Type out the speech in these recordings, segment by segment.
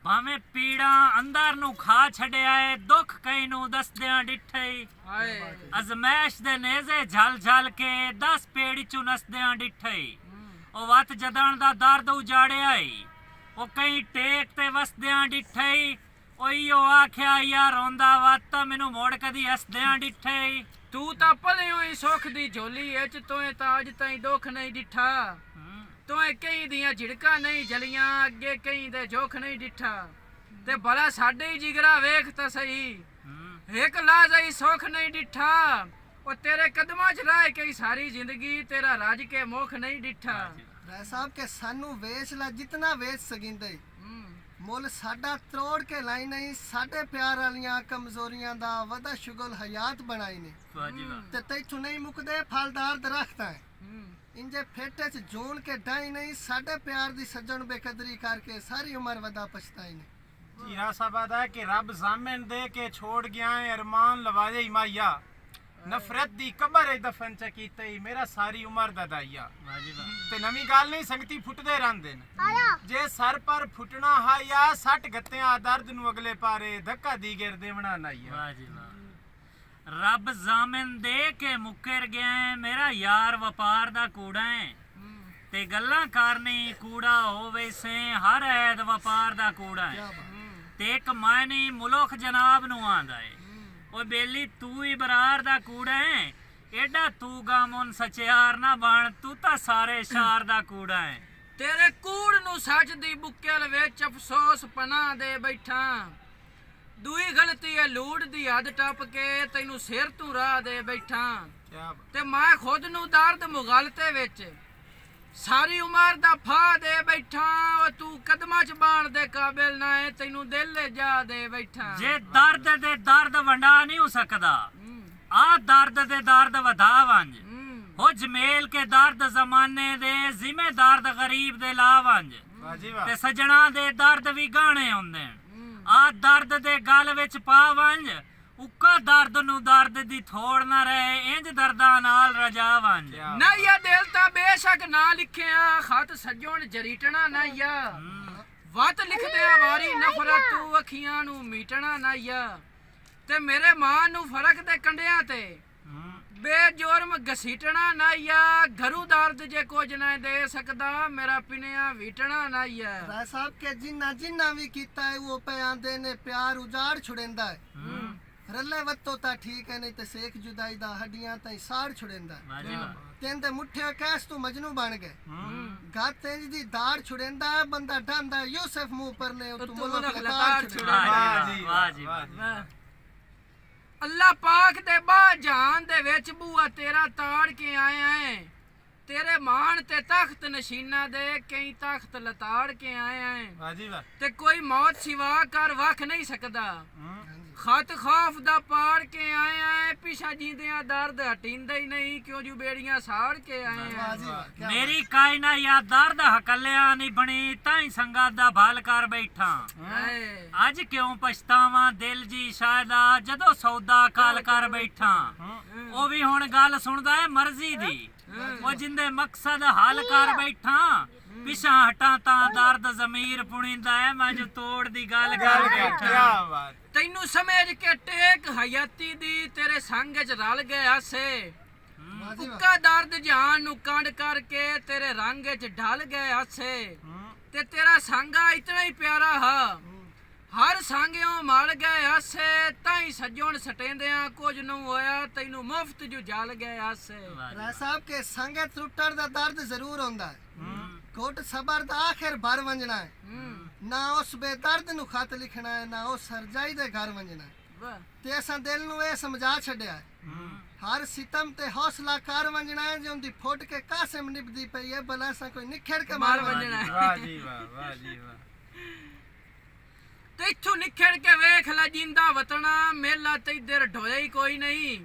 ਭਾਵੇਂ ਪੀੜਾਂ ਅੰਦਰ ਨੂੰ ਖਾ ਛੱਡਿਆ ਏ ਦੁੱਖ ਕਈ ਨੂੰ ਦੱਸਦਿਆਂ ਡਿੱਠੇ ਅਜ਼ਮੈਸ਼ ਦੇ ਨੇਜ਼ੇ ਝਲ ਝਲ ਕੇ 10 ਪੇੜੀ ਚੋਂ ਨਸਦਿਆਂ ਡਿੱਠੇ ਉਹ ਵਤ ਜਦਣ ਦਾ ਦਰਦ ਉਜਾੜਿਆ ਏ ਉਹ ਕਈ ਟੇਕ ਤੇ ਵਸਦਿਆਂ ਡਿੱਠੇ ਉਹ ਆਖਿਆ ਯਾਰ ਰੋਂਦਾ ਵਤ ਮੈਨੂੰ ਮੋੜ ਕਦੀ ਹੱਸਦਿਆਂ ਡਿੱਠੇ ਤੂੰ ਤਾਂ ਭਲਿਓ ਹੀ ਸੁੱਖ ਦੀ ਝੋਲੀ ਵਿੱਚ ਤੋਏ ਤਾਂ ਅੱਜ ਤਾਈਂ ਦੁੱਖ ਨਹੀਂ ਡਿੱਠਾ ਤੋਏ ਕਈ ਦੀਆਂ ਝਿੜਕਾਂ ਨਹੀਂ ਜਲੀਆਂ ਅੱਗੇ ਕਈ ਦੇ ਜੋਖ ਨਹੀਂ ਡਿੱਠਾ ਤੇ ਭਲਾ ਸਾਡੇ ਹੀ ਜਿਗਰਾ ਵੇਖ ਤਾਂ ਸਹੀ ਇੱਕ ਲਾਜ਼ਈ ਸੁੱਖ ਨਹੀਂ ਡਿੱਠਾ ਉਹ ਤੇਰੇ ਕਦਮਾਂ 'ਚ ਰਹਿ ਕੇ ਸਾਰੀ ਜ਼ਿੰਦਗੀ ਤੇਰਾ ਰਾਜ ਕੇ ਮੁਖ ਨਹੀਂ ਡਿੱਠਾ ਰਾਏ ਸਾਹਿਬ के सानू वेच ला जितना वेच सकिंदे ਮੁੱਲ ਸਾਡਾ ਤਰੋੜ ਕੇ ਲਾਈ ਨਹੀਂ ਸਾਡੇ ਪਿਆਰ ਵਾਲੀਆਂ ਕਮਜ਼ੋਰੀਆਂ ਦਾ ਵਦਾ ਸ਼ੁਗਲ ਹਯਾਤ ਬਣਾਈ ਨੇ ਤੇ ਤੈਥੋਂ ਨਹੀਂ ਮੁਕਦੇ ਫਲਦਾਰ ਦਰਖਤ ਹੈ ਇੰਜੇ ਫੇਟੇ ਚ ਜੂਣ ਕੇ ਡਾਈ ਨਹੀਂ ਸਾਡੇ ਪਿਆਰ ਦੀ ਸੱਜਣ ਬੇਕਦਰੀ ਕਰਕੇ ਸਾਰੀ ਉਮਰ ਵਦਾ ਪਛਤਾਈ ਨੇ जीरा साबादा कि रब जामिन दे के छोड़ गया है अरमान लवाजे माया नफरत दी कबर दफन च कीते मेरा सारी उम्र दा दाइया ते नवी गल नहीं संगती फुटदे रहंदे ने जे सर पर फुटना हा या सट गत्तियां दर्द नु अगले पारे धक्का दी गिर देवना नाइया रब जामिन दे के मुकर गया है मेरा यार वपार दा कूड़ा है ते गल्लां करनी कूड़ा होवे से हर ऐद वपार दा कूड़ा है ते एक मायने मुल्क जनाब नु आंदा है ओ बेली तू ही बरार दा कूड़ा है एडा तू गामुन सचियार ना बन तू ता सारे शार दा कूड़ा है तेरे कूड़ नु सच दी बुक्केल विच अफसोस पना दे बैठा दूई गलती है लूड़ दी हद टप के तैनू सिर तू राह दे बैठा ते मैं खुद नु दर्द मुगलते विच सारी उम्र दा फा दे बैठा तू कदमां च बाण दे काबिल ना है तैनू दिल ले जा दे बैठा जे दर्द दे दर्द वंडा नहीं हो सकदा आ दर्द दे दर्द वधा वंज हो जमेल के दर्द जमाने दे जिमे दर्द गरीब दे ला वंज ते सजना दे दर्द भी गाने हुंदे आ दर्द दे गल विच पा वंज उक्का दर्द नु दर्द दी थोड़ ना रहे इंज दर्दा नाल रजा वंज ना या दिल ता बेशक ना लिखिया खत सजण जरीटना ना या वत लिखदे वारी नफरत तू अखियां नु मीटना ना या ते मेरे मां नु फरक दे कंडियां ते बेजुर्म घसीटना ना या घरू दर्द जे कुछ ना दे सकदा मेरा पिनिया वीटना ना या राय साहब के जिन्ना जिन्ना भी कीता है वो पे आंदे ने प्यार उजाड़ छुड़ेंदा है रले वत्तो ता ठीक है नहीं ते सेक जुदाई दा हड्डियां ताई साड़ छुड़ेंदा तेंदे मुठ्ठियां कैस तू मजनू बन गए गात इंज दी दाड़ छुड़ेंदा बंदा डांदा यूसुफ मुंह पर ने तू मुल्क लताड़ छुड़ेंदा वाह जी वाह अल्लाह पाक दे बा जान दे विच बूआ तेरा ताड़ के आया है तेरे मान ते तख्त नशीना दे कई तख्त लताड़ के आया है ते कोई मौत सिवा कर वख नहीं सकदा खत खौफ दा पाड़ के आया है पिछा जींदियां दर्द हटिंदा ही नहीं क्यों जू बेड़ियां साड़ के आए हैं मेरी कायना या दर्द हकलिया नहीं बनी ताई संगा दा भाल कर बैठा अज क्यों पछतावा दिल जी शायदा जदों सौदा काल कर बैठा ओ भी हुण गल सुनदा है मर्जी दी ओ जिंदे मकसद हल कर बैठा पिछा हटा ता दर्द जमीर पुणींदा है मैं जो तोड़ दी गल कर बैठा तैनू समझ के टेक हयाती दी तेरे संग च रल गया से उक्का दर्द जान नु कंड करके तेरे रंग च ढल गया से ते तेरा संगा इतना ही प्यारा हा हर सांगियों मल गया से ताई सजण सटेंदियां कुछ नु होया तैनू मुफ्त जो जल गया से राय साहब के संगे त्रुटड़ दा दर्द जरूर होंदा है कोट सबर दा आखिर भर वंजना है ना उस बेदर्द नु खत लिखना है ना उस सरजाई दे घर वंजना है ते असां दिल नु ए समझा छड्या है हर सितम ते हौसला कर वंजना है जो उंदी फुट के कासिम निभदी पई है भला असां कोई निखड़ के मार वंजना है वाह जी वाह ते इथों निखड़ के वेख ला जिंदा वतना मेला ते इधर ढोया ही कोई नहीं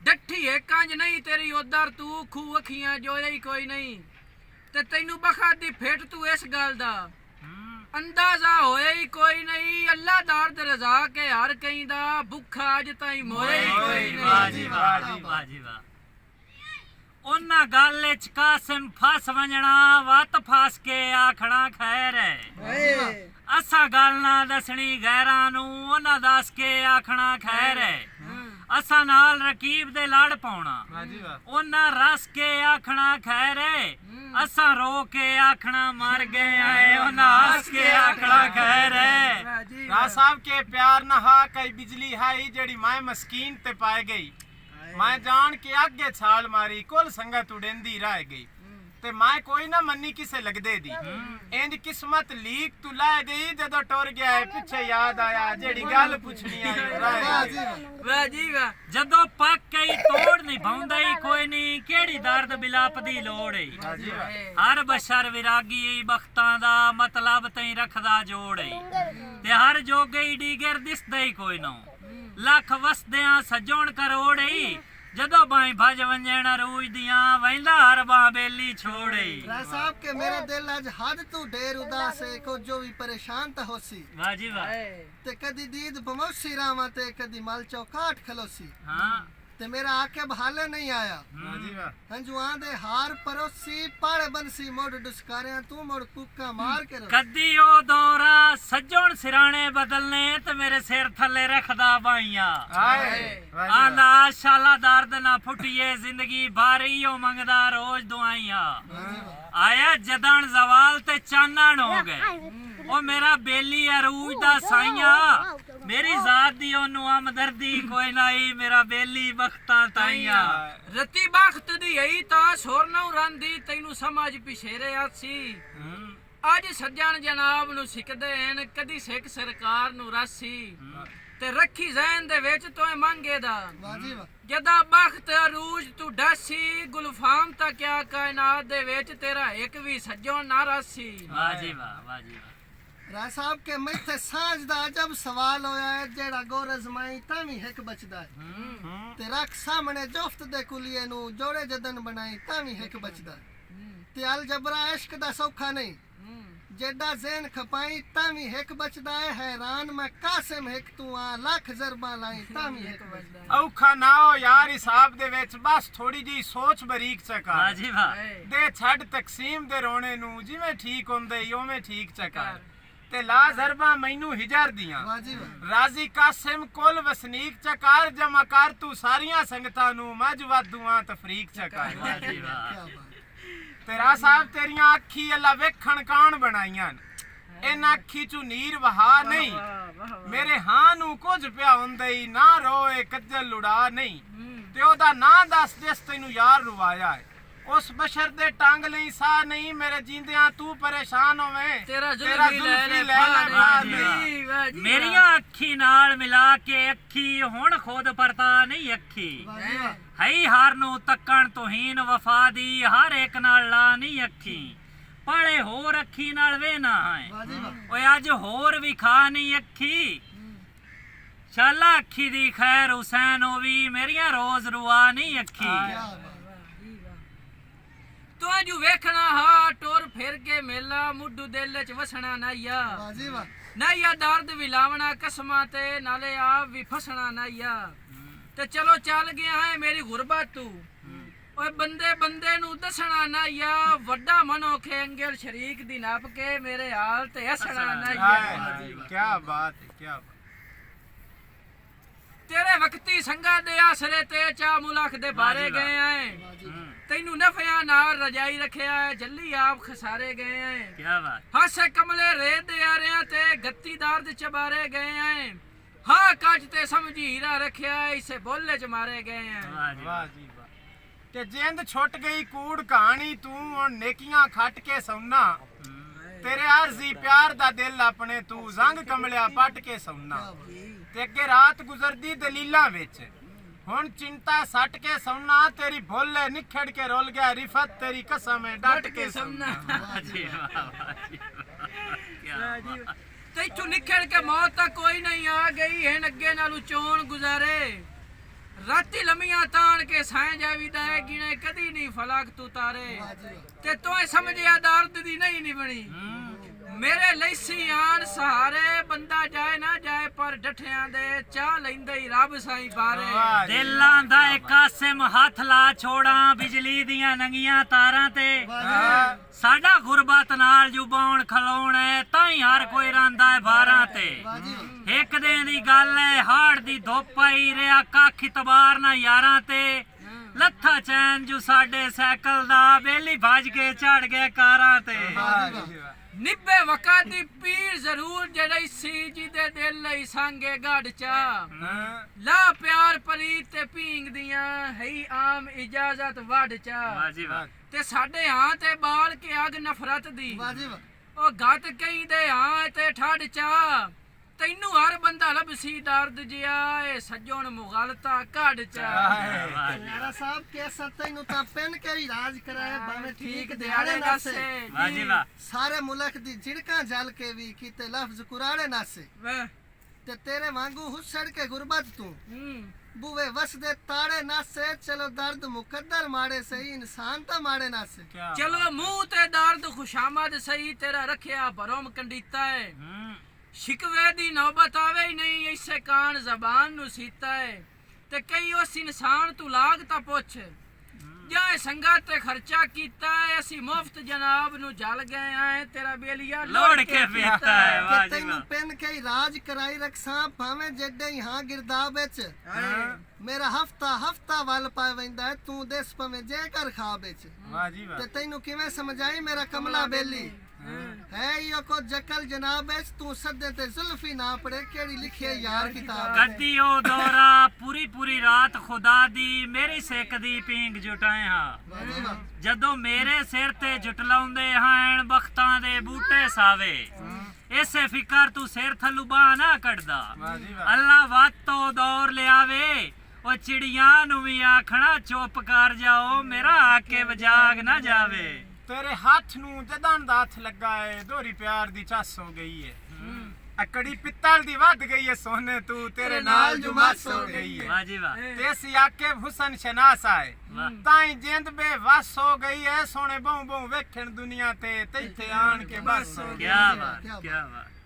डठी एकांज नहीं तेरी उधर तू खू अखियां जोया ही कोई नहीं ते तैनू बखा दी फेट तू इस गल दा अंदाजा होए ही कोई नहीं अल्लाह दर्द रजा के हर कहीं दा भुखा अज ताई मोए ही कोई नहीं वाह जी वाह ओना गल च कासिम फस वंजना वत फस के आखना खैर है ਅਸਾਂ ਗੱਲ ਨਾ ਦੱਸਣੀ ਗੈਰਾਂ ਨੂੰ ਉਹਨਾਂ ਦੱਸ ਕੇ ਆਖਣਾ ਖੈਰ ਹੈ ਅਸਾਂ ਨਾਲ ਰਕੀਬ ਦੇ ਲੜ ਪਾਉਣਾ ਵਾਹ ਜੀ ਵਾਹ ਉਹਨਾਂ ਰਸ ਕੇ ਆਖਣਾ ਖੈਰ ਹੈ ਅਸਾਂ ਰੋ ਕੇ ਆਖਣਾ ਮਰ ਗਏ ਆਏ ਉਹਨਾਂ ਹੱਸ ਕੇ ਆਖਣਾ ਖੈਰ ਹੈ ਵਾਹ ਜੀ ਰਾਜ ਸਾਹਿਬ ਕੇ ਪਿਆਰ ਨਾ ਹਾ ਕਈ ਬਿਜਲੀ ਹਾਈ ਜਿਹੜੀ ਮੈਂ ਮਸਕੀਨ ਤੇ ਪਾਏ ਗਈ ਮੈਂ ਜਾਣ ਕੇ ਅੱਗੇ ਛਾਲ ਮਾਰੀ ਕੁੱਲ ਸੰਗਤ ਉਡੇਂਦੀ ਰਹਿ ਗਈ ਤੇ ਮੈਂ ਕੋਈ ਨਾ ਮੰਨੀ ਕਿਸੇ ਲੱਗਦੇ ਦੀ ਇੰਜ ਕਿਸਮਤ ਲੀਕ ਤੂੰ ਲੈ ਗਈ ਜਦੋਂ ਟੁਰ ਗਿਆ ਏ ਪਿੱਛੇ ਯਾਦ ਆਇਆ ਜਿਹੜੀ ਗੱਲ ਪੁੱਛਣੀ ਆਈ ਵਾਹ ਜੀ ਰਹਿ ਵਾਹ। ਵਾਹ ਜੀ ਵਾਹ ਜਦੋਂ ਪੱਕ ਗਈ ਤੋੜ ਨਿਭਾਉਂਦਾ ਹੀ ਕੋਈ ਨਹੀਂ ਕਿਹੜੀ ਦਰਦ ਬਿਲਾਪ ਦੀ ਲੋੜ ਏ ਜੀ ਵਾਹ ਹਰ ਬਸ਼ਰ ਵਿਰਾਗੀ ਏ ਬਖਤਾਂ ਦਾ ਮਤਲਬ ਤੈਂ ਰੱਖਦਾ ਜੋੜ ਏ ਤੇ ਹਰ ਜੋਗੇ ਈ ਡੀਗਰ ਦਿਸਦਾ ਹੀ ਕੋਈ ਨਾ ਲੱਖ ਵਸਦਿਆਂ ਸਜਣ ਕਰੋੜ ਏ ਜਦੋਂ ਬਾਈ ਭਜ ਵੰਜਣ ਰੂਜ ਦੀਆਂ ਵੈਂਦਾ ਹਰ ਬਾਂ ਬੇਲੀ ਛੋੜੇ राय साहब के मेरा दिल आज हद तू ढेर उदास है को जो भी परेशान ता होसी ਵਾਹ ਜੀ ਵਾਹ ते कदी दीद बमौसी रामा ते कदी माल चौकाट खलोसी ਹਾਂ ते मेरा आके भाले नहीं आया ਵਾਹ ਜੀ ਵਾਹ हंजुआ दे हार परोसी पाड़े बनसी मोड़ डुस्कारियां तू मोड़ कुक्का मार के रो ਕੱਦੀ ਉਹ ਦੌਰਾ ਸੱਜਣ ਸਿਰਾਣੇ ਬਦਲਨੇ ਤੇ ਮੇਰੇ ਸਿਰ ਥੱਲੇ ਰੱਖਦਾ ਬਾਈਆਂ ਹਾਏ ਵਾਹ ਜੀ ਆਂਦਾ ਸ਼ਾਲਾ ਦਰਦ ਨਾ ਫੁੱਟੀਏ ਜ਼ਿੰਦਗੀ ਭਾਰੀ ਉਹ ਮੰਗਦਾ ਰੋਜ਼ ਦੁਆਈਆਂ ਆਇਆ ਜਦਣ ਜ਼ਵਾਲ ਤੇ ਚਾਨਣ ਹੋ ਗਏ ਉਹ ਮੇਰਾ ਬੇਲੀ ਅਰੂਜ ਦਾ ਸਾਈਆਂ ਮੇਰੀ ਜ਼ਾਤ ਦੀ ਉਹਨੂੰ ਹਮਦਰਦੀ ਕੋਈ ਨਹੀਂ ਮੇਰਾ ਬੇਲੀ ਬਖਤਾਂ ਤਾਈਆਂ ਰਤੀ ਬਖਤ ਦੀ ਆਈ ਤਾਂ ਸੋਰ ਨੂੰ ਰੰਦੀ ਤੈਨੂੰ ਸਮਝ ਪਿਛੇਰੇ ਆਸੀ ਅੱਜ ਸੱਜਣ ਜਨਾਬ ਨੂੰ ਸਿੱਖਦੇ ਹਨ ਕਦੀ ਸਿੱਖ ਸਰਕਾਰ ਨੂੰ ਰਾਸੀ ਤੇ ਰੱਖੀ ਜ਼ਹਿਨ ਦੇ ਵਿੱਚ ਤੋਏ ਮੰਗੇ ਦਾ वाह जी वाह। ਜਦਾ ਬਖਤ ਅਰੂਜ ਤੂੰ ਡਾਸੀ ਗੁਲਫਾਮ ਤਾਂ ਕਿਆ ਕਾਇਨਾਤ ਦੇ ਵਿੱਚ ਤੇਰਾ ਇੱਕ ਵੀ ਸੱਜਣ ਨਾ ਰਾਸੀ ਵਾਹ ਜੀ ਵਾਹ ਵਾਹ ਜੀ ਵਾਹ राय साहब के मैथे सांझ दा अजब सवाल होया है जेड़ा गोरज माई तावी हिक बचदा है ते रख सामने जोफ्त दे कुलिए नु जोड़े जदन बनाई तावी हिक बचदा है ते अल जबरा इश्क दा सौखा नहीं जेड़ा ज़हन खपाई तावी हिक बचदा है हैरान मैं कासिम हिक तू आ लाख जरबा लाई तावी हिक बचदा है ਔਖਾ ਨਾ ਹੋ ਯਾਰ ਹਿਸਾਬ ਦੇ ਵਿੱਚ ਬਸ ਥੋੜੀ ਜੀ ਸੋਚ ਬਰੀਕ ਚੱਕਾ ਵਾਹ ਜੀ ਵਾਹ ਦੇ ਛੱਡ ਤਕਸੀਮ ਦੇ ਰੋਣੇ ਨੂੰ ਜਿਵੇਂ ਠੀਕ ਹੁੰਦੇ ਈ ਉਵੇਂ ਠੀਕ ਚੱਕਾ ਤੇ ਲਾ ਜ਼ਰਬਾ ਮੈਨੂੰ ਹਿਜਰ ਦੀਆਂ वाह जी वाह। ਰਾਜ਼ੀ ਕਾਸਿਮ ਕੁੱਲ ਵਸਨੀਕ ਚਕਾਰ ਜਮਾ ਕਰ ਤੂੰ ਸਾਰੀਆਂ ਸੰਗਤਾਂ ਨੂੰ ਮੱਝ ਵਾਧੂਆਂ ਤਫਰੀਕ ਚਕਾਰ ਵਾਹ ਜੀ ਵਾਹ क्या बात। ਤੇਰਾ ਸਾਹਿਬ ਤੇਰੀਆਂ ਅੱਖੀ ਅੱਲਾ ਵੇਖਣ ਕਾਣ ਬਣਾਈਆਂ ਇਹਨਾਂ ਅੱਖੀ ਚੋਂ ਨੀਰ ਵਹਾ ਨਹੀਂ ਮੇਰੇ ਹਾਂ ਨੂੰ ਕੁਝ ਪਿਆ ਹੁੰਦਾ ਹੀ ਨਾ ਰੋਏ ਕੱਜਲ ਲੁੜਾ ਨਹੀਂ ਤੇ ਉਹਦਾ ਨਾਂ ਦੱਸ ਜਿਸ ਤੈਨੂੰ ਯਾਰ ਰਵਾਇਆ ਹੈ ਉਸ ਬਸ਼ਰ ਦੇ ਟੰਗ ਲਈ ਸਾਹ ਨਹੀਂ ਮੇਰੇ ਜੀਂਦਿਆਂ ਤੂੰ ਪਰੇਸ਼ਾਨ ਹੋਵੇਂ ਤੇਰਾ ਜ਼ੁਲਫੀ ਲੈ ਲੈ ਵਾਹ ਜੀ ਵਾਹ। ਮੇਰੀਆਂ ਅੱਖੀ ਨਾਲ ਮਿਲਾ ਕੇ ਅੱਖੀ ਹੁਣ ਖੁਦ ਪਰਤਾ ਨਹੀਂ ਅੱਖੀ वाह जी वाह। ਹਈ ਹਾਰ ਨੂੰ ਤੱਕਣ ਤੋਹੀਨ ਵਫਾ ਦੀ ਹਰ ਇੱਕ ਨਾਲ ਲਾ ਨਹੀਂ ਅੱਖੀ ਪਾਲੇ ਹੋਰ ਅੱਖੀ ਨਾਲ ਵੇ ਨਾ ਹੈ वाह जी वाह। ਓਏ ਅੱਜ ਹੋਰ ਵੀ ਖਾ ਨਹੀਂ ਅੱਖੀ ਸ਼ਾਲਾ ਅੱਖੀ ਦੀ ਖੈਰ ਹੁਸੈਨ ਹੋਵੀ ਮੇਰੀਆਂ ਰੋਜ਼ ਰੁਆ ਨਹੀਂ ਅੱਖੀ क्या बात। ਤੂੰ ਜੂ ਵੇਖਣਾ ਹਾ ਟੋਰ ਫਿਰ ਕੇ ਮੇਲਾ ਮੁੱਢੂ ਦਿਲ ਚ ਵਸਣਾ ਨਾਈਆ वाह जी वाह। ਨਾਈਆ ਦਰਦ ਵੀ ਲਾਵਣਾ ਕਸਮਾਂ ਤੇ ਨਾਲੇ ਆਪ ਵੀ ਫਸਣਾ ਨਾਈਆ ਤੇ ਚਲੋ ਚੱਲ ਗਿਆ ਹੈ ਮੇਰੀ ਗੁਰਬਤ ਤੂੰ ਓਏ ਬੰਦੇ ਬੰਦੇ ਨੂੰ ਦੱਸਣਾ ਨਾਈਆ ਵੱਡਾ ਮਨੋਖੇ ਅੰਗਲ ਸ਼ਰੀਕ ਦੀ ਨੱਪ ਕੇ ਮੇਰੇ ਹਾਲ ਤੇ ਹੱਸਣਾ ਨਾਈਆ ਕੀ ਬਾਤ ਹੈ ਕੀ ਬਾਤ ਤੇਰੇ ਵਕਤੀ ਸੰਗਾ ਦੇ ਆਸਰੇ ਤੇ ਚਾ ਮੁਲਕ ਦੇ ਬਾਰੇ ਗਏ ਆਏ ਤੈਨੂੰ ਨਫਿਆਂ ਨਾਲ ਰਜਾਈ ਰੱਖਿਆ ਹੈ ਜੱਲੀ ਆਪ ਖਸਾਰੇ ਗਏ ਆਏ ਕੀ ਬਾਤ ਹਾਸੇ ਕਮਲੇ ਰੇਤ ਦੇ ਆਰਿਆਂ ਤੇ ਗੱਤੀ ਦਰਦ ਚਬਾਰੇ ਗਏ ਆਏ ਹਾਂ ਕੱਚ ਤੇ ਸਮਝੀਰਾ ਰੱਖਿਆ ਇਸੇ ਬੋਲੇ ਚ ਮਾਰੇ ਗਏ ਆਏ ਵਾਹ ਜੀ ਵਾਹ ਜੀ ਵਾਹ ਤੇ ਜਿੰਦ ਛੁੱਟ ਗਈ ਕੂੜ ਕਹਾਣੀ ਤੂੰ ਹੁਣ ਨੇਕੀਆਂ ਖੱਟ ਕੇ ਸੌਣਾ ਤੇਰੇ ਅਰਜ਼ੀ ਪਿਆਰ ਦਾ ਦਿਲ ਆਪਣੇ ਤੂੰ ਜ਼ੰਗ ਕਮਲਿਆ ਪੱਟ ਕੇ ਸੌਣਾ ਤੇ ਅੱਗੇ ਰਾਤ ਗੁਜ਼ਰਦੀ ਦਲੀਲਾਂ ਵਿੱਚ ਹੁਣ ਚਿੰਤਾ ਸੱਟ ਕੇ ਸੌਣਾ ਤੇਰੀ ਭੋਲੇ ਨਿਖੜ ਕੇ ਰੁੱਲ ਗਿਆ ਰਿਫਤ ਤੇਰੀ ਕਸਮ ਹੈ ਡਟ ਕੇ ਸੌਣਾ ਵਾਹ ਜੀ ਵਾਹ ਵਾਹ ਜੀ ਵਾਹ ਕੀ ਬਾਤ ਤੈਥੋਂ ਨਿਖੜ ਕੇ ਮੌਤ ਤਾਂ ਕੋਈ ਨਹੀਂ ਆ ਗਈ ਹੈ ਅੱਗੇ ਨਾਲੋਂ ਚੋਣ ਗੁਜ਼ਾਰੇ ਰਾਤੀ ਲੰਮੀਆਂ ਤਾਣ ਕੇ ਸਾਂ ਜਾਵੀਦਾ ਹੈ ਗਿਣੇ ਕਦੀ ਨਹੀਂ ਫਲਕ ਤੂੰ ਤਾਰੇ ਤੇ ਤੂੰ ਸਮਝਿਆ ਦਰਦ ਦੀ ਨਹੀਂ ਨਿਭਣੀ ਮੇਰੇ ਲਈ ਸੀ ਆਨ ਸਹਾਰੇ ਬੰਦਾ ਜਾਏ ਨਾ ਜਾਏ ਪਰ ਡਠਿਆਂ ਦੇ ਚਾਹ ਲੈਂਦੇ ਹੀ ਰੱਬ ਸਾਈਂ ਬਾਰੇ ਵਾਹ ਜੀ, ਦਿਲਾਂ ਦਾ ਏ ਕਾਸਿਮ ਹੱਥ ਲਾ ਛੋੜਾਂ ਬਿਜਲੀ ਦੀਆਂ ਨੰਗੀਆਂ ਤਾਰਾਂ ਤੇ ਹਾਂ, ਸਾਡਾ ਗੁਰਬਤ ਨਾਲ ਜੁਬਾਨ ਖਲੋਣ ਹੈ ਤਾਂ ਹੀ ਹਰ ਕੋਈ ਰਾਂਦਾ ਹੈ ਬਾਰਾਂ ਤੇ ਇੱਕ ਦਿਨ ਦੀ ਗੱਲ ਹੈ ਹਾੜ ਦੀ ਧੁੱਪ ਆਈ ਰਿਆ ਕੱਖ ਇਤਬਾਰ ਨਾ ਯਾਰਾਂ ਤੇ ਲੱਥਾ ਚੈਨ ਜੋ ਸਾਡੇ ਸਾਈਕਲ ਦਾ ਬੇਲੀ ਭੱਜ ਕੇ ਚੜ ਗਏ ਕਾਰਾਂ ਤੇ ਵਾਹ ਜੀ, ਵਾਹ। ਨਿੱਬੇ ਵਕਾ ਦੀ ਪੀਰ ਜ਼ਰੂਰ ਜਿਹੜੀ ਸੀ ਜਿਹਦੇ ਦਿਲ ਲਈ ਸੰਗੇ ਗੜ ਚਾ ਹਾਂ, ਲਾ ਪਿਆਰ ਪਰੀਤ ਤੇ ਪੀਂਗ ਦੀਆਂ ਹੈ ਆਮ ਇਜਾਜ਼ਤ ਵੱਡ ਚਾ ਵਾਹ ਜੀ ਵਾਹ ਤੇ ਸਾਡੇ ਹਾਂ ਤੇ ਬਾਲ ਕੇ ਅਗ ਨਫ਼ਰਤ ਦੀ ਵਾਜਿਬ ਉਹ ਗੱਤ ਕਈ ਦੇ ਹਾਂ ਤੇ ਠੱਡ ਚਾ ਤੈਨੂੰ ਹਰ ਬੰਦਾ ਲੱਭਸੀ ਦਰਦ ਜਿਆ ਏ ਸੱਜਣ ਮੁਗਲਤਾ ਕੱਢ ਚਾ ਵਾਹ ਜੀ ਯਾਰਾ ਸਾਹਿਬ ਕੈਸਾ ਤੈਨੂੰ ਤਾਂ ਪੈਨ ਕੇ ਇਲਾਜ ਕਰਾਇਆ ਭਾਵੇਂ ਠੀਕ ਦਿਹਾੜੇ ਨਾਸੇ ਵਾਹ ਜੀ ਵਾਹ ਸਾਰੇ ਮੁਲਕ ਦੀ ਝਿੜਕਾਂ ਜਲ ਕੇ ਵੀ ਕਿਤੇ ਲਫ਼ਜ਼ ਕੁਰਾੜੇ ਨਾਸੇ ਵਾਹ ਤੇ ਤੇਰੇ ਵਾਂਗੂ ਹੁਸੜ ਕੇ ਗੁਰਬਤ ਤੂੰ ਹੂੰ ਬੂਵੇ ਵਸਦੇ ਤਾੜੇ ਨਾਸੇ ਚਲੋ ਦਰਦ ਮੁਕੱਦਰ ਮਾੜੇ ਸਹੀ ਇਨਸਾਨ ਤਾਂ ਮਾੜੇ ਨਾਸੇ ਕਿਆ ਚਲੋ ਮੂੰਹ ਤੇ ਦਰਦ ਖੁਸ਼ਾਮਦ ਸਹੀ ਤੇਰਾ ਰੱਖਿਆ ਭਰਮ ਕੰਡੀਤਾ ਏ ਸ਼ਿਕਵੇ ਦੀ ਨੌਬਤ ਆਵੇ ਹੀ ਨਹੀਂ ਇਸੇ ਕਾਨ ਜ਼ਬਾਨ ਨੂੰ ਸੀਤਾ ਏ ਤੇ ਕਈ ਉਸ ਇਨਸਾਨ ਤੂੰ ਲਾਗ ਤਾਂ ਪੁੱਛ ਜਾਂ ਸੰਗਾ ਤੇ ਖਰਚਾ ਕੀਤਾ ਏ ਅਸੀਂ ਮੁਫਤ ਜਨਾਬ ਨੂੰ ਜਲ ਗਏ ਆਏ ਤੇਰਾ ਬੇਲੀਆ ਲੋੜ ਕੇ ਪੀਤਾ ਹੈ ਵਾਹ ਕਿ ਜੀ ਤੈਨੂੰ ਵਾਹ ਪੈਨ ਕੇ ਰਾਜ ਕਰਾਈ ਰਖਸਾਂ ਭਾਵੇਂ ਜੱਡੇ ਹੀ ਹਾਂ ਗਿਰਦਾਬ ਵਿੱਚ ਮੇਰਾ ਹਫਤਾ ਵੱਲ ਪਾ ਵੈਂਦਾ ਹੈ, ਤੂੰ ਦੇਸ ਭਾਵੇਂ ਜੇ ਕਰ ਖਾਬ ਵਿੱਚ ਵਾਹ ਜੀ, ਵਾਹ। ਤੇ ਤੈਨੂੰ ਕਿਵੇਂ ਸਮਝਾਈ ਮੇਰਾ ਕਮਲਾ ਬੇਲੀ ਹੈ ਇਹ ਕੋ ਜਕਲ ਜਨਾਬ ਵਿੱਚ ਤੂੰ ਸੱਦੇ ਤੇ ਜ਼ੁਲਫੀ ਨਾ ਪੜੇ ਕਿਹੜੀ ਲਿਖੀ ਯਾਰ ਕਿਤਾਬ ਗੱਦੀ ਉਹ ਦੌਰਾ ਪੂਰੀ ਰਾਤ ਖੁਦਾ ਦੀ ਮੇਰੀ ਸਿੱਕਦੀ ਪੀਂਗ ਜੁਟਾਏ ਹਾਂ ਵਾਜਿਬ ਜਦੋਂ ਮੇਰੇ ਸਿਰ ਤੇ ਜੁਟਲਾਉਂਦੇ ਹਨ ਬਖਤਾਂ ਦੇ ਬੂਟੇ ਸਾਵੇ ਇਸੇ ਫਿਕਰ ਤੂੰ ਸਿਰ ਥੱਲੂ ਬਾਹ ਨਾ ਕੱਢਦਾ ਵਾਹ ਜੀ, ਵਾਹ। ਅੱਲਾ ਵੱਤ ਤੋਂ ਦੌਰ ਲਿਆਵੇ ਉਹ ਚਿੜੀਆਂ ਨੂੰ ਵੀ ਆਖਣਾ ਚੁੱਪ ਕਰ ਜਾਓ ਮੇਰਾ ਆਕੇ ਵਜਾਗ ਨਾ ਜਾਵੇ ਤੇਰੇ ਹੱਥ ਨੂੰ ਜਦਾਂ ਦਾ ਹੱਥ ਲੱਗਾ ਏ ਦੋਹਰੀ ਪਿਆਰ ਦੀ ਚੱਸ ਹੋ ਗਈ ਏ ਅਕੜੀ ਪਿੱਤਲ ਦੀ ਵੱਧ ਗਈ ਏ ਸੋਨੇ ਤੂੰ ਤੇਰੇ ਨਾਲ ਜੋ ਮਸ ਹੋ ਗਈ ਏ ਵਾਹ ਜੀ ਵਾਹ ਤੇਸੀ ਆਕੇ ਹੁਸਨ ਸ਼ਨਾਸ ਆਏ ਤਾਈ ਜਿੰਦ ਬੇਵਸ ਹੋ ਗਈ ਏ ਸੋਹਣੇ ਬਹੁ ਵੇਖਣ ਦੁਨੀਆ ਤੇ ਤੈਥੇ ਆਣ ਕੇ ਬਸ ਹੋ ਗਈ ਕੀ ਬਾਤ ਕੀ ਬਾਤ